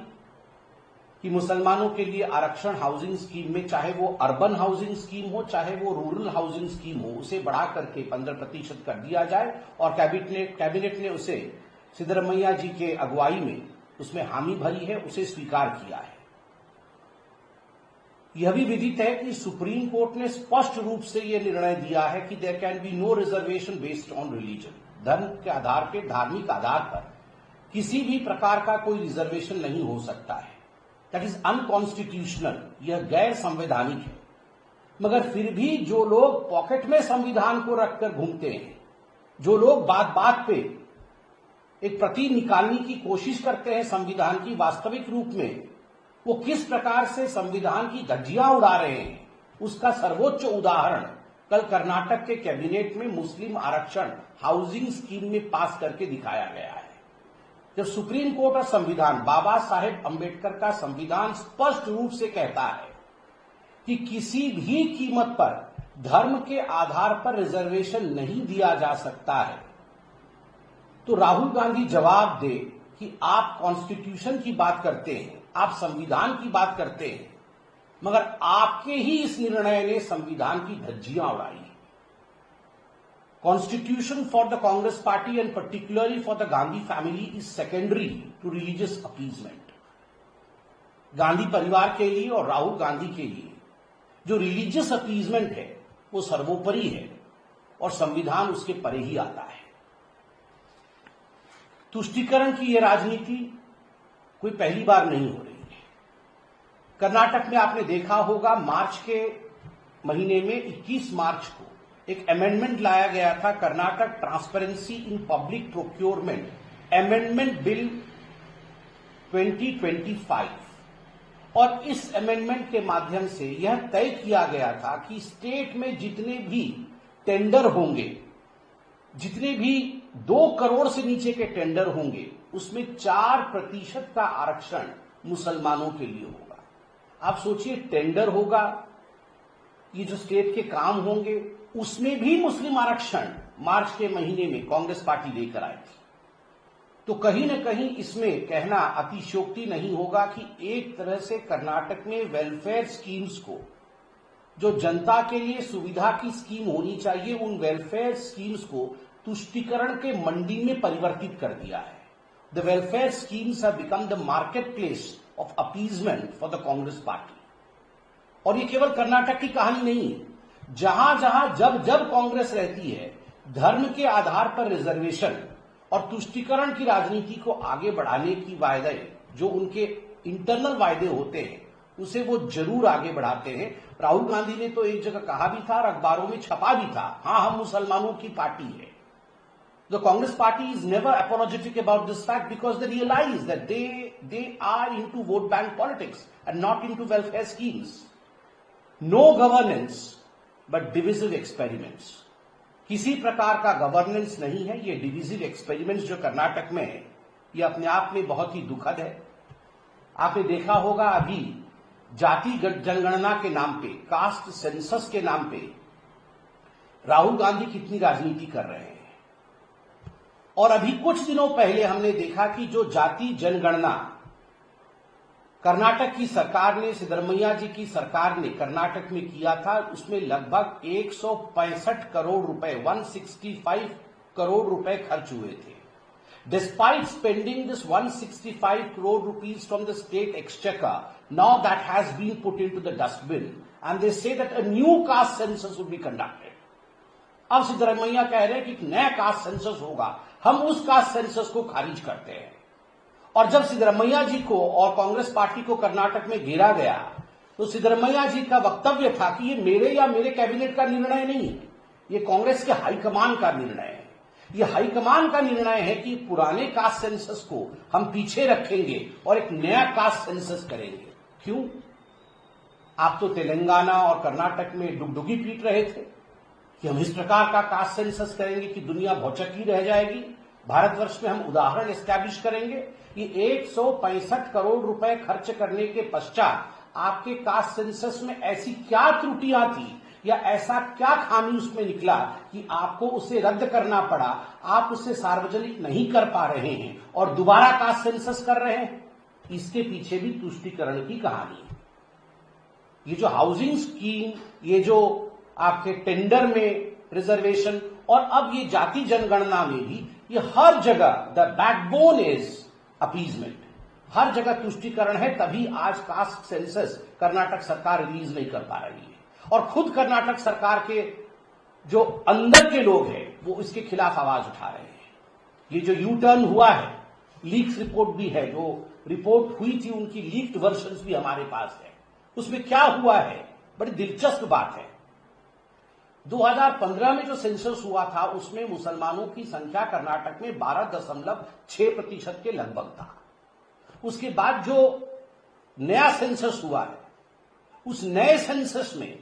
कि मुसलमानों के लिए आरक्षण हाउसिंग स्कीम में, चाहे वो अर्बन हाउसिंग स्कीम हो चाहे वो रूरल हाउसिंग स्कीम हो, उसे बढ़ा करके 15% कर दिया जाए। और कैबिनेट ने उसे सिद्धरमैया जी के अगुवाई में उसमें हामी भरी है, उसे स्वीकार किया है। यह भी विदित है कि सुप्रीम कोर्ट ने स्पष्ट रूप से यह निर्णय दिया है कि there can be no reservation based on religion. धर्म के आधार पर, धार्मिक आधार पर किसी भी प्रकार का कोई रिजर्वेशन नहीं हो सकता है। दैट इज अनकॉन्स्टिट्यूशनल, यह गैर संवैधानिक है। मगर फिर भी जो लोग पॉकेट में संविधान को रखकर घूमते हैं, जो लोग बात बात पे एक प्रति निकालने की कोशिश करते हैं संविधान की, वास्तविक रूप में वो किस प्रकार से संविधान की धज्जियां उड़ा रहे हैं, उसका सर्वोच्च उदाहरण कल कर्नाटक के कैबिनेट में मुस्लिम आरक्षण हाउसिंग स्कीम में पास करके दिखाया गया है। जब सुप्रीम कोर्ट और संविधान, बाबा साहेब अंबेडकर का संविधान स्पष्ट रूप से कहता है कि किसी भी कीमत पर धर्म के आधार पर रिजर्वेशन नहीं दिया जा सकता है, तो राहुल गांधी जवाब दे कि आप कॉन्स्टिट्यूशन की बात करते हैं, आप संविधान की बात करते हैं, मगर आपके ही इस निर्णय ने संविधान की धज्जियां उड़ाई। Constitution for the Congress party and particularly for the Gandhi family is secondary to religious appeasement. Gandhi परिवार के लिए और राहुल गांधी के लिए जो रिलीजियस अपीजमेंट है वो सर्वोपरि है और संविधान उसके परे ही आता है। तुष्टीकरण की यह राजनीति कोई पहली बार नहीं हो रही है। कर्नाटक में आपने देखा होगा, मार्च के महीने में 21 मार्च को एक अमेंडमेंट लाया गया था, Karnataka transparency in public procurement amendment bill 2025, और इस अमेंडमेंट के माध्यम से यह तय किया गया था कि स्टेट में जितने भी टेंडर होंगे, जितने भी 2 करोड़ से नीचे के टेंडर होंगे, उसमें 4% का आरक्षण मुसलमानों के लिए होगा। आप सोचिए, टेंडर होगा, ये जो स्टेट के काम होंगे, उसमें भी मुस्लिम आरक्षण मार्च के महीने में कांग्रेस पार्टी लेकर आई थी। तो कहीं न कहीं इसमें कहना अतिशयोक्ति नहीं होगा कि एक तरह से कर्नाटक में वेलफेयर स्कीम्स को, जो जनता के लिए सुविधा की स्कीम होनी चाहिए, उन वेलफेयर स्कीम्स को तुष्टीकरण के मंडी में परिवर्तित कर दिया है। The welfare schemes have become the market place of appeasement for the Congress party. और ये केवल कर्नाटक की कहानी नहीं है। जहां जहां जब जब कांग्रेस रहती है, धर्म के आधार पर रिजर्वेशन और तुष्टीकरण की राजनीति को आगे बढ़ाने की वायदे, जो उनके इंटरनल वायदे होते हैं, उसे वो जरूर आगे बढ़ाते हैं। राहुल गांधी ने तो एक जगह कहा भी था और अखबारों में छपा भी था, हां हम मुसलमानों की पार्टी है। The Congress party is never apologetic about this fact because they realize that they are into vote bank politics and not into welfare schemes. No governance but divisive experiments. किसी प्रकार का गवर्नेंस नहीं है, ये divisive experiments जो कर्नाटक में है, ये अपने आप में बहुत ही दुखद है। आपने देखा होगा अभी जाति जनगणना के नाम पे, कास्ट सेंसस के नाम पे राहुल गांधी कितनी राजनीति कर रहे हैं। और अभी कुछ दिनों पहले हमने देखा कि जो जाति जनगणना कर्नाटक की सरकार ने, सिद्धरमैया जी की सरकार ने कर्नाटक में किया था, उसमें लगभग 165 करोड़ रुपए, 165 करोड़ रुपए खर्च हुए थे। Despite spending this 165 crore rupees from the state exchequer, now that has been put into the dustbin and they say that a new caste census would be conducted. अब सिद्धरमैया कह रहे हैं कि एक नया कास्ट सेंसस होगा, हम उस कास्ट सेंसस को खारिज करते हैं। और जब सिद्धरमैया जी को और कांग्रेस पार्टी को कर्नाटक में घेरा गया, तो सिद्धरमैया जी का वक्तव्य था कि ये मेरे या मेरे कैबिनेट का निर्णय नहीं है, ये कांग्रेस के हाईकमान का निर्णय है। ये हाईकमान का निर्णय है कि पुराने कास्ट सेंसस को हम पीछे रखेंगे और एक नया कास्ट सेंसस करेंगे। क्यों? आप तो तेलंगाना और कर्नाटक में डुगडुगी पीट रहे थे कि हम इस प्रकार का कास्ट सेंसस करेंगे कि दुनिया भौचक्की रह जाएगी, भारतवर्ष में हम उदाहरण एस्टैब्लिश करेंगे। ये 165 करोड़ रुपए खर्च करने के पश्चात आपके कास्ट सेंसस में ऐसी क्या त्रुटियां थी या ऐसा क्या खामी उसमें निकला कि आपको उसे रद्द करना पड़ा, आप उसे सार्वजनिक नहीं कर पा रहे हैं और दोबारा कास्ट सेंसस कर रहे हैं। इसके पीछे भी तुष्टीकरण की कहानी है। ये जो हाउसिंग स्कीम, ये जो आपके टेंडर में रिजर्वेशन और अब ये जाति जनगणना में भी, ये हर जगह द बैकबोन इज अपीजमेंट, हर जगह तुष्टीकरण है। तभी आज कास्ट सेंसस कर्नाटक सरकार रिलीज नहीं कर पा रही है और खुद कर्नाटक सरकार के जो अंदर के लोग हैं वो इसके खिलाफ आवाज उठा रहे हैं। ये जो यू टर्न हुआ है, लीक्स रिपोर्ट भी है, जो रिपोर्ट हुई थी उनकी लीक्ड वर्जन्स भी हमारे पास है। उसमें क्या हुआ है, बड़ी दिलचस्प बात है। 2015 में जो सेंसस हुआ था उसमें मुसलमानों की संख्या कर्नाटक में 12.6% के लगभग था। उसके बाद जो नया सेंसस हुआ है, उस नए सेंसस में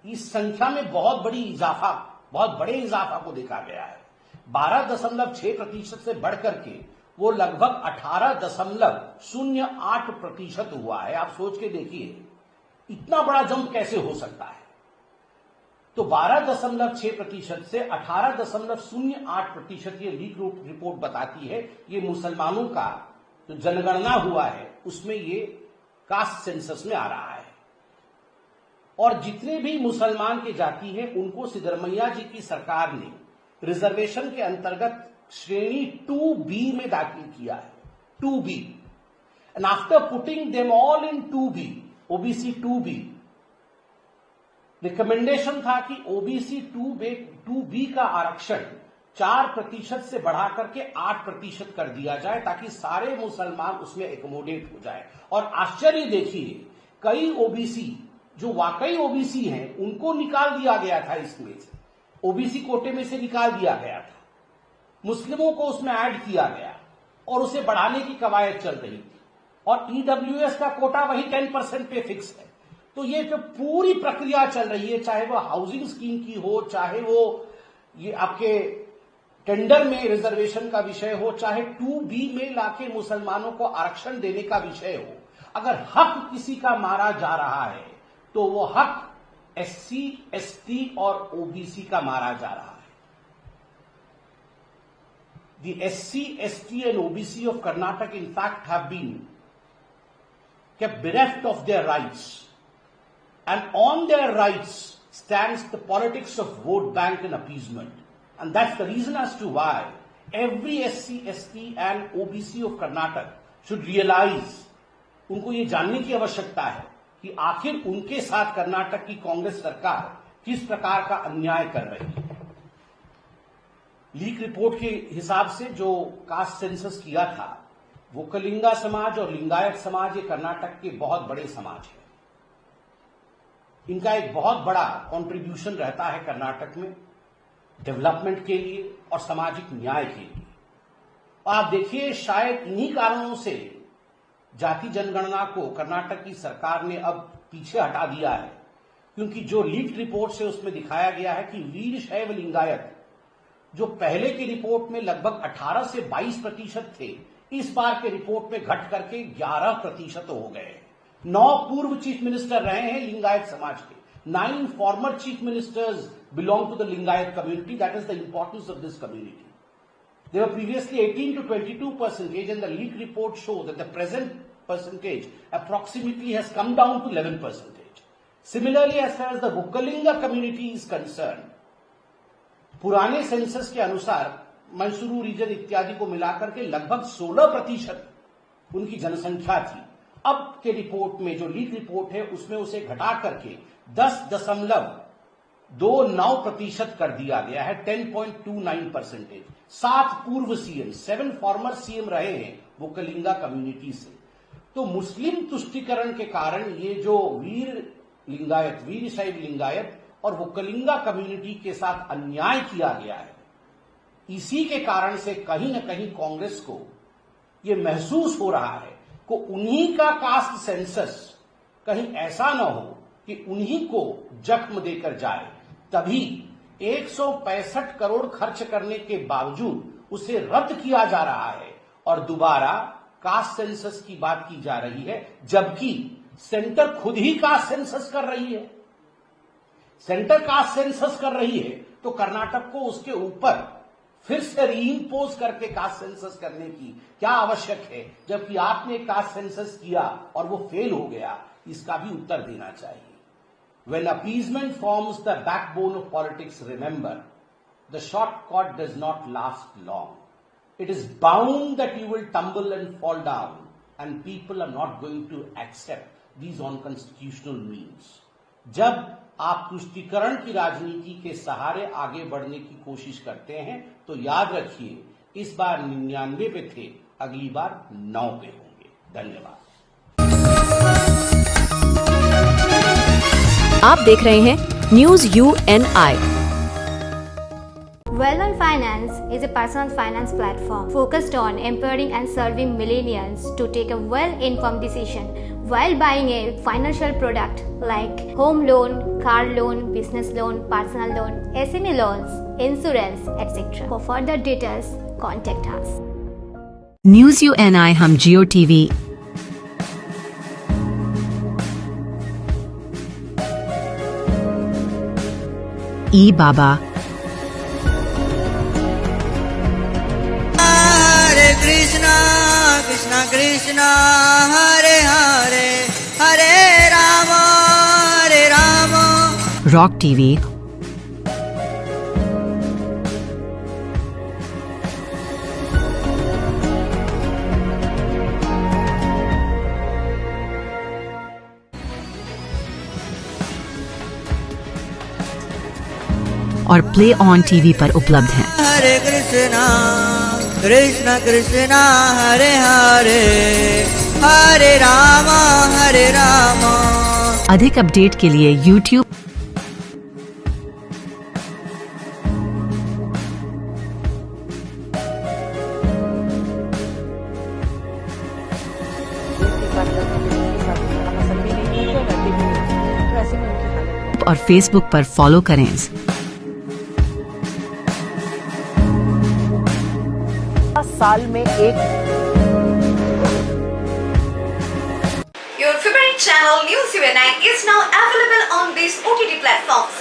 इस संख्या में बहुत बड़े इजाफा को देखा गया है। 12.6% से बढ़कर के वो लगभग 18.08% हुआ है। आप सोच के देखिए इतना बड़ा जंप कैसे हो सकता है। तो 12.6% से 18.08% ये लीक रिपोर्ट बताती है, ये मुसलमानों का जो जनगणना हुआ है उसमें ये कास्ट सेंसस में आ रहा है। और जितने भी मुसलमान के जाति हैं उनको सिद्धरमैया जी की सरकार ने रिजर्वेशन के अंतर्गत श्रेणी 2B में दाखिल किया है, 2B। And after putting them all in 2B, OBC 2B, recommendation था कि ओबीसी 2B का आरक्षण 4% से बढ़ा करके 8% कर दिया जाए ताकि सारे मुसलमान उसमें एकोमोडेट हो जाए। और आश्चर्य देखिए, कई ओबीसी जो वाकई ओबीसी हैं उनको निकाल दिया गया था, इसमें से ओबीसी कोटे में से निकाल दिया गया था, मुस्लिमों को उसमें ऐड किया गया और उसे बढ़ाने की कवायद चल रही थी। और ईडब्ल्यूएस का कोटा वही 10% पे फिक्स है। तो ये जो पूरी प्रक्रिया चल रही है, चाहे वो हाउसिंग स्कीम की हो, चाहे वो ये आपके टेंडर में रिजर्वेशन का विषय हो, चाहे 2B में लाके मुसलमानों को आरक्षण देने का विषय हो, अगर हक किसी का मारा जा रहा है तो वो हक SC, ST और OBC का मारा जा रहा है। The SC, ST and OBC of Karnataka in fact have been kept bereft of their rights, and on their rights stands the politics of vote bank and appeasement. And that's the reason as to why every SC, ST and OBC of Karnataka should realize, उनको ये जानने की आवश्यकता है कि आखिर उनके साथ कर्नाटक की कांग्रेस सरकार किस प्रकार का अन्याय कर रही है। लीक रिपोर्ट के हिसाब से जो कास्ट सेंसस किया था, वो कलिंगा समाज और लिंगायत समाज, ये कर्नाटक के बहुत बड़े समाज है। इनका एक बहुत बड़ा कंट्रीब्यूशन रहता है कर्नाटक में डेवलपमेंट के लिए और सामाजिक न्याय के लिए। आप देखिए, शायद इन्हीं कारणों से जाति जनगणना को कर्नाटक की सरकार ने अब पीछे हटा दिया है, क्योंकि जो लीक रिपोर्ट से उसमें दिखाया गया है कि वीर शैव लिंगायत जो पहले की रिपोर्ट में लगभग 18 से 22% थे, इस बार के रिपोर्ट में घट करके 11% हो गए। 9 पूर्व चीफ मिनिस्टर रहे हैं लिंगायत समाज के। 9 former chief ministers belong to the Lingayat community. That is the importance of this community. They were previously 18 to 22%, and the leak report show that the present percentage approximately has come down to 11%. Similarly, as far as the Vukkalinga community is concerned, पुराने census के अनुसार Mysuru reason इत्यादि को मिलाकर के लगभग 16% उनकी जनसंख्या थी। अब के रिपोर्ट में जो लीक रिपोर्ट है उसमें उसे घटा करके 10.29% कर दिया गया है, 10.29%। 7 पूर्व सीएम, 7 फॉर्मर सीएम रहे हैं वो कलिंगा कम्युनिटी से। तो मुस्लिम तुष्टीकरण के कारण ये जो वीर लिंगायत, वीर शैव लिंगायत और वो कलिंगा कम्युनिटी के साथ अन्याय किया गया है, इसी के कारण से कहीं न कहीं कांग्रेस को ये महसूस हो रहा है कि उन्हीं का कास्ट सेंसस कहीं ऐसा न हो कि उन्हीं को जख्म देकर जाए। तभी 165 करोड़ खर्च करने के बावजूद उसे रद्द किया जा रहा है और दोबारा कास्ट सेंसस की बात की जा रही है, जबकि सेंटर खुद ही कास्ट सेंसस कर रही है। सेंटर कास्ट सेंसस कर रही है तो कर्नाटक को उसके ऊपर फिर से रीइंपोज करके कास्ट सेंसस करने की क्या आवश्यक है, जबकि आपने कास्ट सेंसस किया और वो फेल हो गया। इसका भी उत्तर देना चाहिए। When appeasement forms the backbone of politics, remember, the shortcut does not last long. It is bound that you will tumble and fall down, and people are not going to accept these unconstitutional means. जब आप तुष्टीकरण की राजनीति के सहारे आगे बढ़ने की कोशिश करते हैं तो याद रखिए, इस बार 99 पे थे, अगली बार 9 पे होंगे। धन्यवाद। आप देख रहे हैं news UNI। Well On Finance is a personal finance platform focused on empowering and serving millennials to take a well-informed decision while buying a financial product like home loan, car loan, business loan, personal loan, SME loans, insurance, etc. For further details, contact us. News UNI हम जियो TV, ई बाबा, हरे कृष्णा कृष्णा कृष्णा हरे हरे, हरे Ram rock TV, और play on TV पर उपलब्ध हैं। हरे कृष्णा कृष्णा कृष्णा हरे हरे, हरे राम हरे राम। अधिक update के लिए YouTube और Facebook पर फॉलो करें। साल में एक Your favorite channel News UNI is now available on these OTT platforms.